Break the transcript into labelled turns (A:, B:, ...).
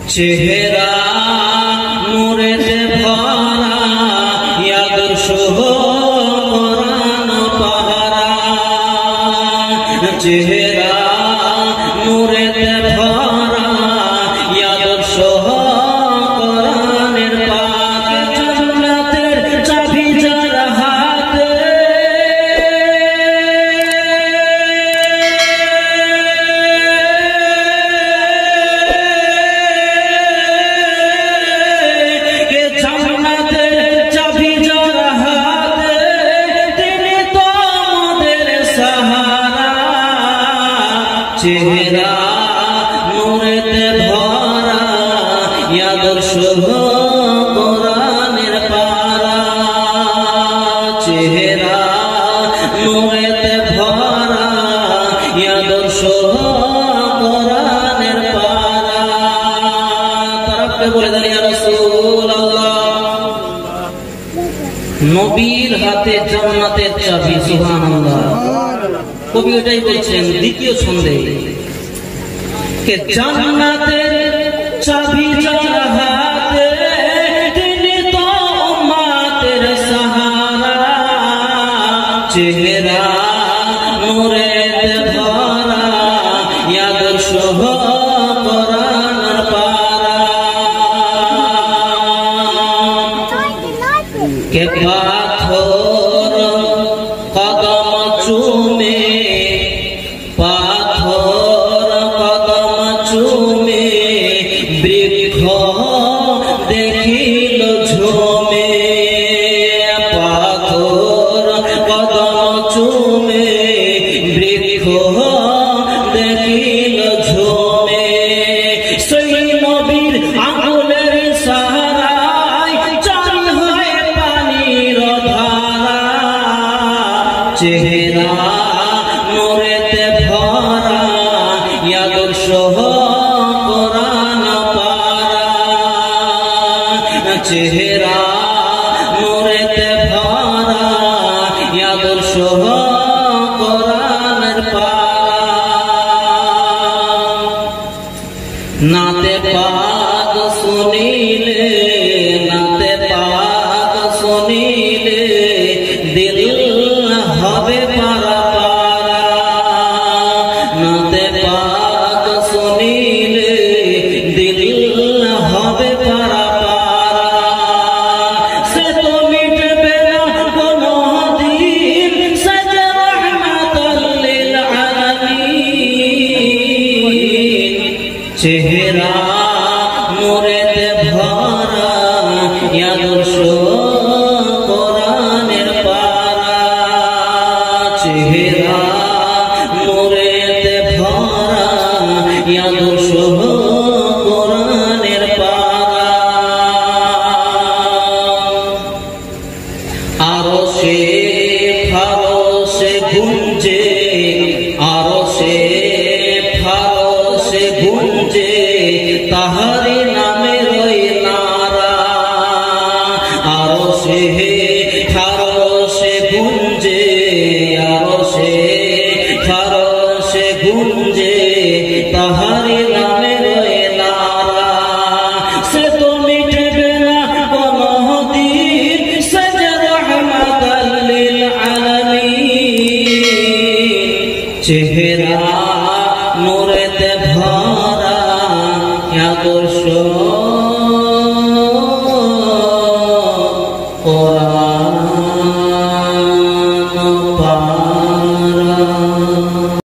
A: চেহারা নূরেতে ভরা আদর্শ কোরআন পাহারা চেহারা নূরেতে ভরা আদর্শ কোরআনের পাক জান্নাতের চাবি যার হাতে চেহারা নূরেতে ভরা আদর্শ কোরআনের পারা চেহারা নূরেতে ভরা আদর্শ কোরআনের পারা তারপরে বলে দেন ইয়া রাসূলুল্লাহ নবীর হাতে জান্নাতের চাবি সুবহানাল্লাহ কবি ওটাই বলছেন দ্বিতীয় ছন্দে কে জান্নাতের চাবি যার হাতে তিনি তো উম্মতের সাহারা চেহারা নূরেতে ভরা আদর্শ কোরআনের পারা কে পাথর কদম চুমে পাথর কদম চুমে বৃক্ষ দেখিল ঝুমে পাথর কদম চুমে বৃক্ষ দেখিল ঝুমে সেই নবীর আঙুলের সাহারায় জারি হয় পানির ধারা চেহারা নূরেতে ভরা আদর্শ কোরআন পারা চেহারা নূরেতে ভরা আদর্শ কোরআনের পারা নাতে পাক শুনিলে নাতে পাক শুনিলে দিল হবে পারা পারা নাতে পাক শুনিলে দিল হবে পারা পারা সে তো মিটবে না কোনো দিন সে যে রহমাতুল লিল আলামিন চেহারা নূরেতে ভরা আদর্শ কোরআনের পারা চেহারা নূরেতে ভরা আদর্শ কোরআনের পারা আরশে ফারশে গুঞ্জে আরশে ফারশে গুঞ্জে তাহারি নামের ওই নারা আরশে ফারশে গুঞ্জে আরশে ফারশে গুঞ্জে তাহারি নামের ওই নারা সে তো মিটবে না কোনো দিন সে যে রহমাতুল লিল আলামিন চেহারা নূরেতে ভরা আদর্শ কোরআন